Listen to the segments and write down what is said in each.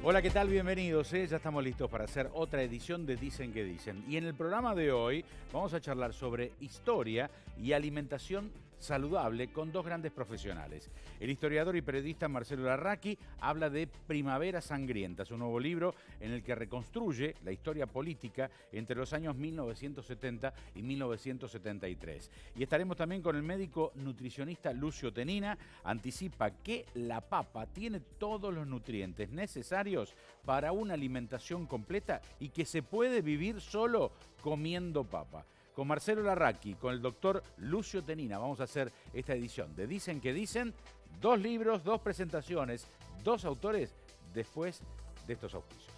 Hola, ¿qué tal? Bienvenidos. Ya estamos listos para hacer otra edición de Dicen que Dicen. Y en el programa de hoy vamos a charlar sobre historia y alimentación saludable con dos grandes profesionales. El historiador y periodista Marcelo Larraqui habla de Primavera Sangrienta, su nuevo libro en el que reconstruye la historia política entre los años 1970 y 1973. Y estaremos también con el médico nutricionista Lucio Tenina. Anticipa que la papa tiene todos los nutrientes necesarios para una alimentación completa y que se puede vivir solo comiendo papa. Con Marcelo Larraqui, con el doctor Lucio Tenina, vamos a hacer esta edición de Dicen que Dicen, 2 libros, 2 presentaciones, 2 autores, después de estos auspicios.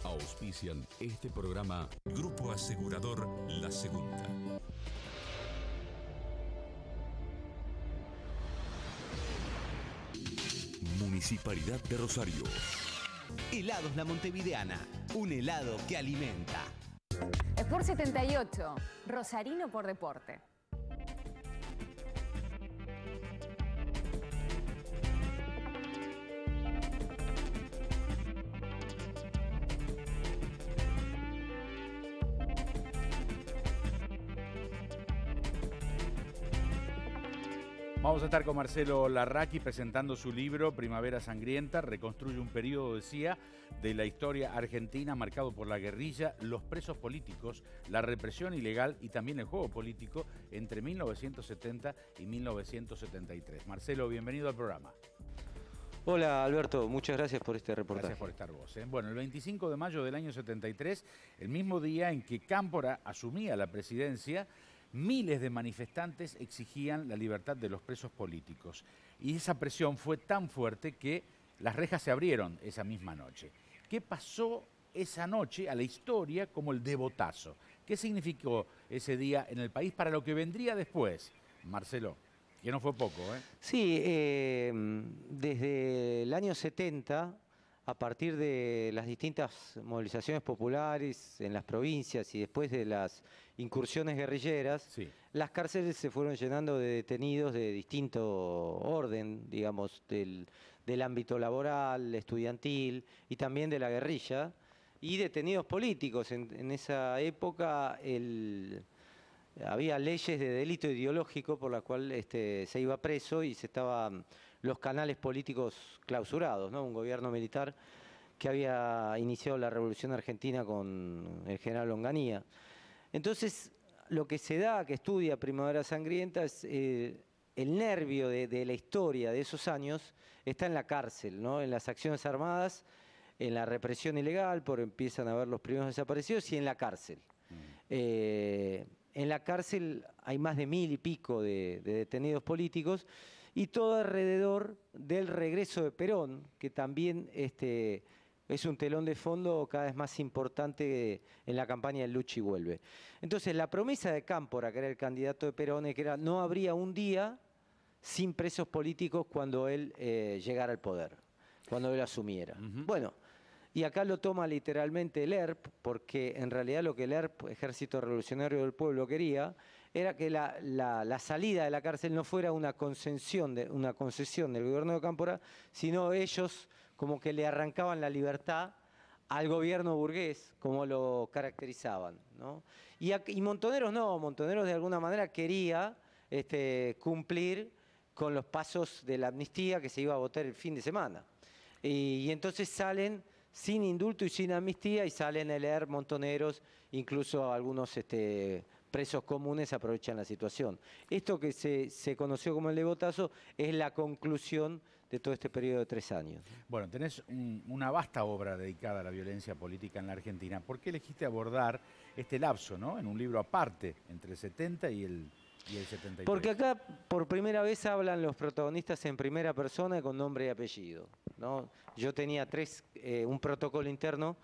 Auspician este programa Grupo Asegurador La Segunda. Municipalidad de Rosario. Helados La Montevideana, un helado que alimenta. Sport 78, Rosarino por deporte. Vamos a estar con Marcelo Larraqui presentando su libro Primavera Sangrienta. Reconstruye un periodo, decía, de la historia argentina marcado por la guerrilla, los presos políticos, la represión ilegal y también el juego político entre 1970 y 1973. Marcelo, bienvenido al programa. Hola Alberto, muchas gracias por este reportaje. Gracias por estar vos. Bueno, el 25 de mayo del año 73, el mismo día en que Cámpora asumía la presidencia, miles de manifestantes exigían la libertad de los presos políticos. Y esa presión fue tan fuerte que las rejas se abrieron esa misma noche. ¿Qué pasó esa noche a la historia como el devotazo? ¿Qué significó ese día en el país para lo que vendría después, Marcelo? Que no fue poco, ¿eh? Sí, desde el año 70, a partir de las distintas movilizaciones populares en las provincias y después de las incursiones guerrilleras, sí, las cárceles se fueron llenando de detenidos de distinto orden, digamos, del ámbito laboral, estudiantil y también de la guerrilla, y detenidos políticos. En esa época había leyes de delito ideológico por las cuales se iba preso y se estaban los canales políticos clausurados, ¿no? Un gobierno militar que había iniciado la Revolución Argentina con el general Onganía. Entonces, lo que se da, que estudia Primavera Sangrienta, es el nervio de la historia de esos años está en la cárcel, ¿no? En las acciones armadas, en la represión ilegal, por empiezan a haber los primeros desaparecidos, y en la cárcel. En la cárcel hay más de 1000 y pico de detenidos políticos y todo alrededor del regreso de Perón, que también es un telón de fondo cada vez más importante en la campaña del Lucha y Vuelve. Entonces, la promesa de Cámpora, que era el candidato de Perón, es que no habría un día sin presos políticos cuando él llegara al poder, cuando él asumiera. Bueno, y acá lo toma literalmente el ERP, porque en realidad lo que el ERP, Ejército Revolucionario del Pueblo, quería era que la salida de la cárcel no fuera una concesión del gobierno de Cámpora, sino ellos como que le arrancaban la libertad al gobierno burgués, como lo caracterizaban, ¿no? Y Montoneros no, Montoneros de alguna manera quería cumplir con los pasos de la amnistía que se iba a votar el fin de semana. Y entonces salen sin indulto y sin amnistía, y salen el ERP, Montoneros, incluso algunos presos comunes aprovechan la situación. Esto que se conoció como el devotazo es la conclusión de todo este periodo de 3 años. Bueno, tenés una vasta obra dedicada a la violencia política en la Argentina. ¿Por qué elegiste abordar este lapso, ¿no? En un libro aparte, entre el 70 y el 73? Porque acá por primera vez hablan los protagonistas en primera persona con nombre y apellido, ¿no? Yo tenía un protocolo interno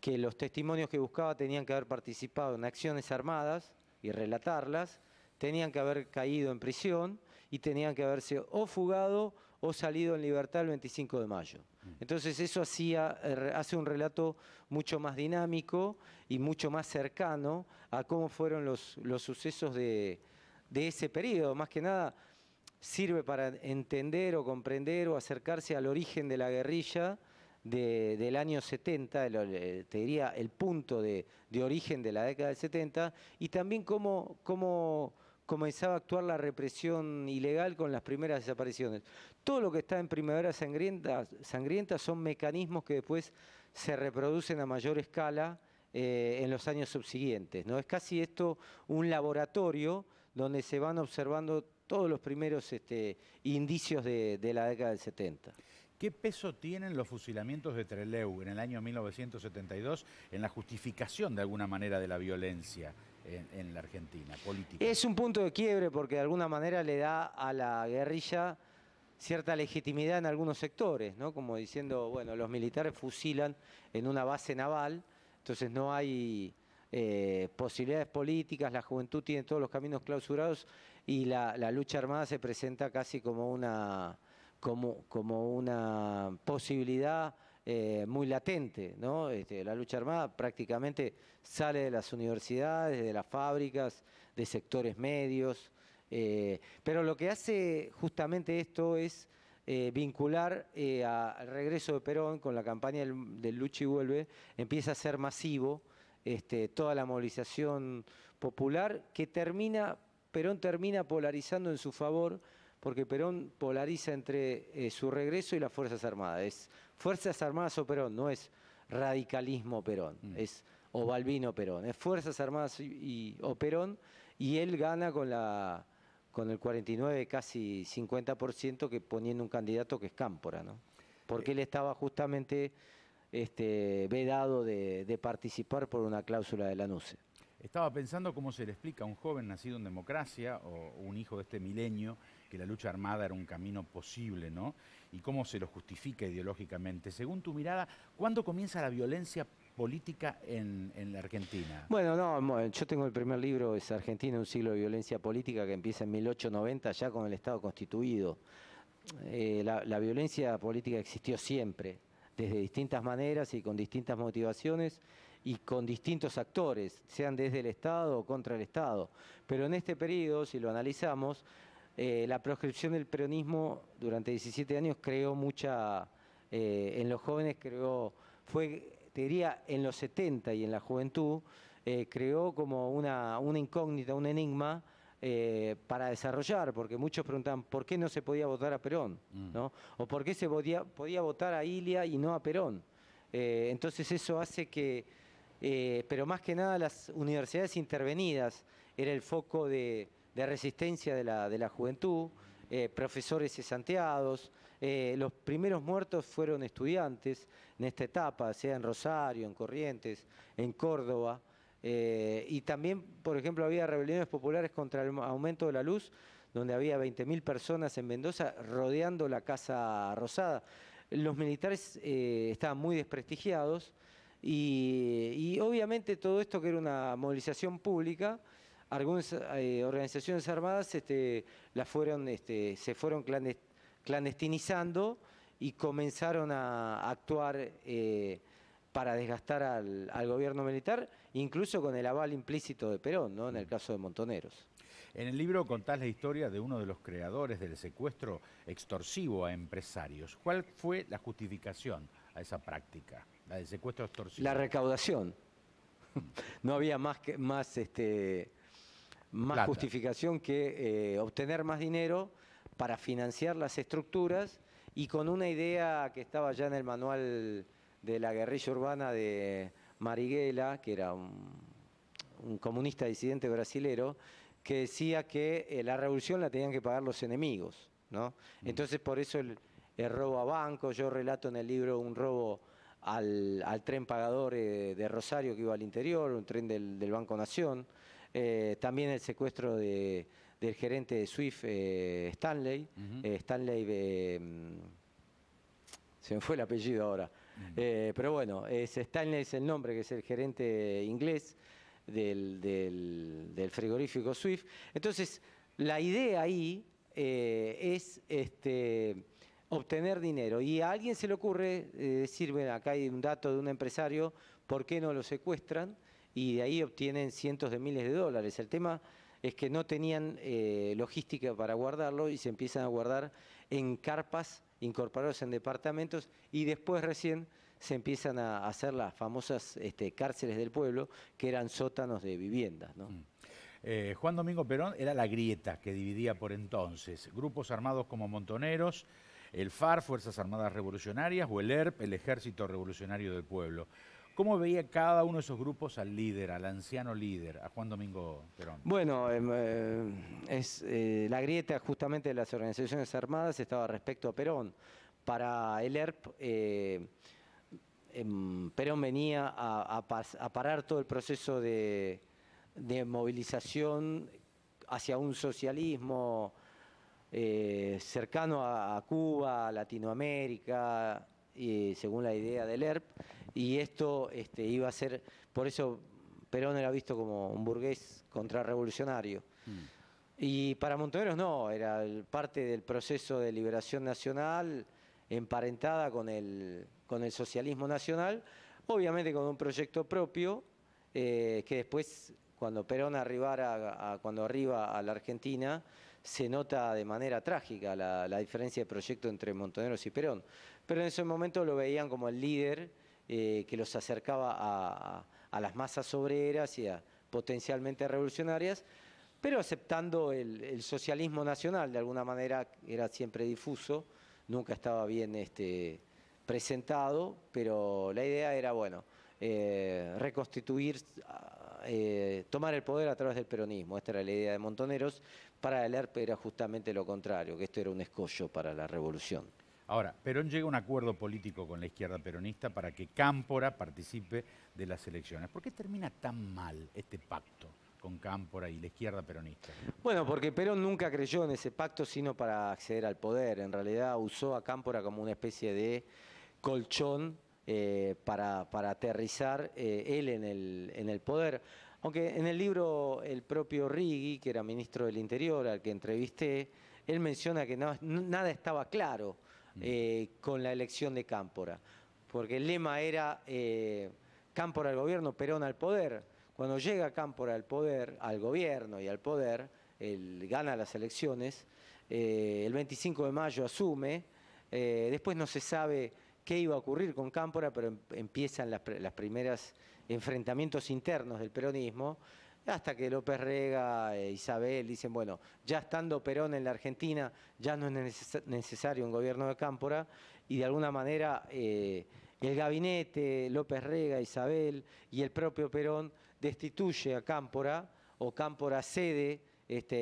que los testimonios que buscaba tenían que haber participado en acciones armadas y relatarlas, tenían que haber caído en prisión y tenían que haberse o fugado o salido en libertad el 25 de mayo. Entonces eso hace un relato mucho más dinámico y mucho más cercano a cómo fueron los sucesos de ese periodo. Más que nada, sirve para entender o comprender o acercarse al origen de la guerrilla del año 70, te diría el punto de origen de la década del 70, y también cómo comenzaba a actuar la represión ilegal con las primeras desapariciones. Todo lo que está en Primavera Sangrienta son mecanismos que después se reproducen a mayor escala en los años subsiguientes, ¿no? Es casi esto un laboratorio donde se van observando todos los primeros indicios de la década del 70. ¿Qué peso tienen los fusilamientos de Trelew en el año 1972 en la justificación de alguna manera de la violencia en la Argentina política? Es un punto de quiebre porque de alguna manera le da a la guerrilla cierta legitimidad en algunos sectores, ¿no? Como diciendo, bueno, los militares fusilan en una base naval, entonces no hay posibilidades políticas, la juventud tiene todos los caminos clausurados y la lucha armada se presenta casi como una posibilidad muy latente, ¿no? La lucha armada prácticamente sale de las universidades, de las fábricas, de sectores medios, pero lo que hace justamente esto es vincular al regreso de Perón con la campaña del Lucha y Vuelve, empieza a ser masivo toda la movilización popular que Perón termina polarizando en su favor, porque Perón polariza entre su regreso y las Fuerzas Armadas. Es Fuerzas Armadas o Perón, no es radicalismo Perón, es o Balbino Perón, es Fuerzas Armadas o Perón, y él gana con el 49, casi 50%, que poniendo un candidato que es Cámpora, ¿no? Porque él estaba justamente vedado de participar por una cláusula de la NUCE. Estaba pensando cómo se le explica a un joven nacido en democracia o un hijo de este milenio que la lucha armada era un camino posible, ¿no? Y cómo se lo justifica ideológicamente. Según tu mirada, ¿cuándo comienza la violencia política en la Argentina? Bueno, no, yo tengo el primer libro, es Argentina, un siglo de violencia política, que empieza en 1890 ya con el Estado constituido. La violencia política existió siempre, desde distintas maneras y con distintas motivaciones, y con distintos actores, sean desde el Estado o contra el Estado. Pero en este periodo, si lo analizamos, la proscripción del peronismo durante 17 años creó en los jóvenes te diría, en los 70 y en la juventud, creó como una incógnita, un enigma para desarrollar, porque muchos preguntaban por qué no se podía votar a Perón, ¿no? O por qué se podía votar a Ilia y no a Perón. Entonces eso hace que, pero más que nada las universidades intervenidas era el foco de resistencia de la juventud, profesores cesanteados, los primeros muertos fueron estudiantes en esta etapa, sea en Rosario, en Corrientes, en Córdoba, y también, por ejemplo, había rebeliones populares contra el aumento de la luz, donde había 20.000 personas en Mendoza rodeando la Casa Rosada. Los militares estaban muy desprestigiados y obviamente todo esto, que era una movilización pública, algunas organizaciones armadas se fueron clandestinizando y comenzaron a actuar para desgastar al gobierno militar, incluso con el aval implícito de Perón, ¿no? En el caso de Montoneros. En el libro contás la historia de uno de los creadores del secuestro extorsivo a empresarios. ¿Cuál fue la justificación a esa práctica, la del secuestro extorsivo? La recaudación. No había más justificación que obtener más dinero para financiar las estructuras, y con una idea que estaba ya en el manual de la guerrilla urbana de Marighella, que era un comunista disidente brasilero, que decía que la revolución la tenían que pagar los enemigos, ¿no? Entonces, por eso el robo a bancos. Yo relato en el libro un robo al tren pagador de Rosario, que iba al interior, un tren del Banco Nación. También el secuestro del gerente de SWIFT, Stanley. Se me fue el apellido ahora. Pero bueno, Stanley es el nombre, que es el gerente inglés del frigorífico SWIFT. Entonces, la idea ahí es obtener dinero. Y a alguien se le ocurre decir, bueno, acá hay un dato de un empresario, ¿por qué no lo secuestran? Y de ahí obtienen cientos de miles de dólares. El tema es que no tenían logística para guardarlo y se empiezan a guardar en carpas incorporados en departamentos y después recién se empiezan a hacer las famosas cárceles del pueblo, que eran sótanos de viviendas, ¿no? Juan Domingo Perón era la grieta que dividía por entonces grupos armados como Montoneros, el FAR, Fuerzas Armadas Revolucionarias, o el ERP, el Ejército Revolucionario del Pueblo. ¿Cómo veía cada uno de esos grupos al líder, al anciano líder, a Juan Domingo Perón? Bueno, la grieta justamente de las organizaciones armadas estaba respecto a Perón. Para el ERP, Perón venía a parar todo el proceso de movilización hacia un socialismo cercano a Cuba, a Latinoamérica, según la idea del ERP, y esto iba a ser, por eso Perón era visto como un burgués contrarrevolucionario. Y para Montoneros no, era parte del proceso de liberación nacional, emparentada con el socialismo nacional, obviamente con un proyecto propio, que después, cuando Perón cuando arriba a la Argentina, se nota de manera trágica la diferencia de proyecto entre Montoneros y Perón. Pero en ese momento lo veían como el líder que los acercaba a las masas obreras y a potencialmente revolucionarias, pero aceptando el socialismo nacional, de alguna manera era siempre difuso, nunca estaba bien presentado, pero la idea era, bueno, reconstituir, tomar el poder a través del peronismo. Esta era la idea de Montoneros. Para el ERP era justamente lo contrario, que esto era un escollo para la revolución. Ahora, Perón llega a un acuerdo político con la izquierda peronista para que Cámpora participe de las elecciones. ¿Por qué termina tan mal este pacto con Cámpora y la izquierda peronista? Bueno, porque Perón nunca creyó en ese pacto sino para acceder al poder. En realidad usó a Cámpora como una especie de colchón para aterrizar él en el poder. Aunque en el libro el propio Righi, que era ministro del Interior, al que entrevisté, él menciona que nada estaba claro con la elección de Cámpora, porque el lema era Cámpora al gobierno, Perón al poder. Cuando llega Cámpora al poder, al gobierno y al poder, él gana las elecciones, el 25 de mayo asume, después no se sabe qué iba a ocurrir con Cámpora, pero empiezan las primeras enfrentamientos internos del peronismo, hasta que López Rega e Isabel dicen, bueno, ya estando Perón en la Argentina, ya no es necesario un gobierno de Cámpora, y de alguna manera el gabinete, López Rega, Isabel y el propio Perón destituye a Cámpora, o Cámpora cede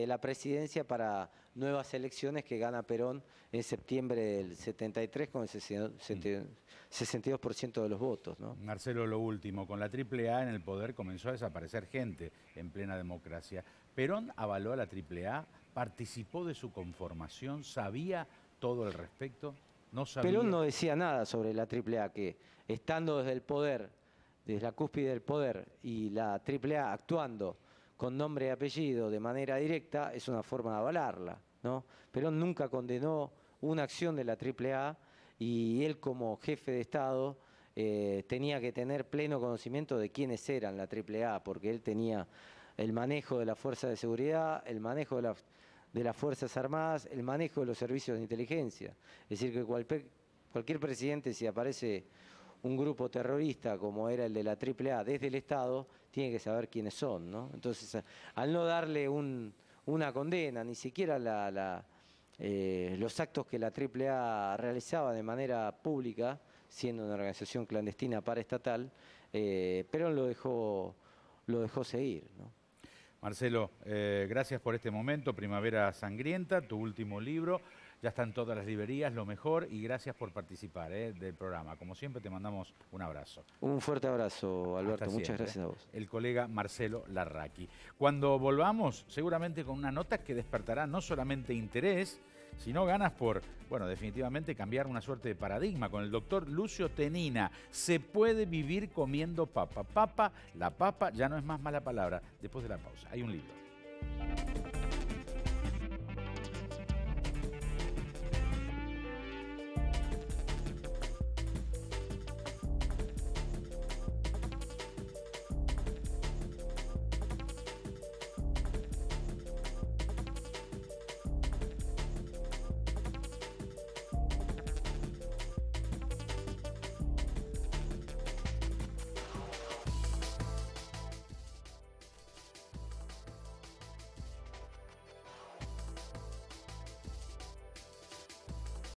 la presidencia para nuevas elecciones que gana Perón en septiembre del 73 con el 62% de los votos, ¿no? Marcelo, lo último, con la AAA en el poder comenzó a desaparecer gente en plena democracia. ¿Perón avaló a la AAA? ¿Participó de su conformación? ¿Sabía todo al respecto? ¿No sabía? Perón no decía nada sobre la AAA, que estando desde el poder, desde la cúspide del poder, y la AAA actuando con nombre y apellido de manera directa, es una forma de avalarla, ¿no? Perón nunca condenó una acción de la AAA y él, como jefe de Estado, tenía que tener pleno conocimiento de quiénes eran la AAA, porque él tenía el manejo de la fuerza de seguridad, el manejo de las Fuerzas Armadas, el manejo de los servicios de inteligencia. Es decir, que cualquier presidente, si aparece un grupo terrorista como era el de la AAA desde el Estado, tiene que saber quiénes son, ¿no? Entonces, al no darle una condena, ni siquiera los actos que la AAA realizaba de manera pública, siendo una organización clandestina paraestatal, Perón lo dejó seguir, ¿no? Marcelo, gracias por este momento, Primavera Sangrienta, tu último libro. Ya están todas las librerías, lo mejor, y gracias por participar del programa. Como siempre, te mandamos un abrazo. Un fuerte abrazo, Alberto. Hasta Muchas siempre. gracias a vos. El colega Marcelo Larraqui. Cuando volvamos, seguramente con una nota que despertará no solamente interés, sino ganas por, bueno, definitivamente cambiar una suerte de paradigma con el doctor Lucio Tenina. Se puede vivir comiendo papa. La papa ya no es más mala palabra. Después de la pausa, hay un libro.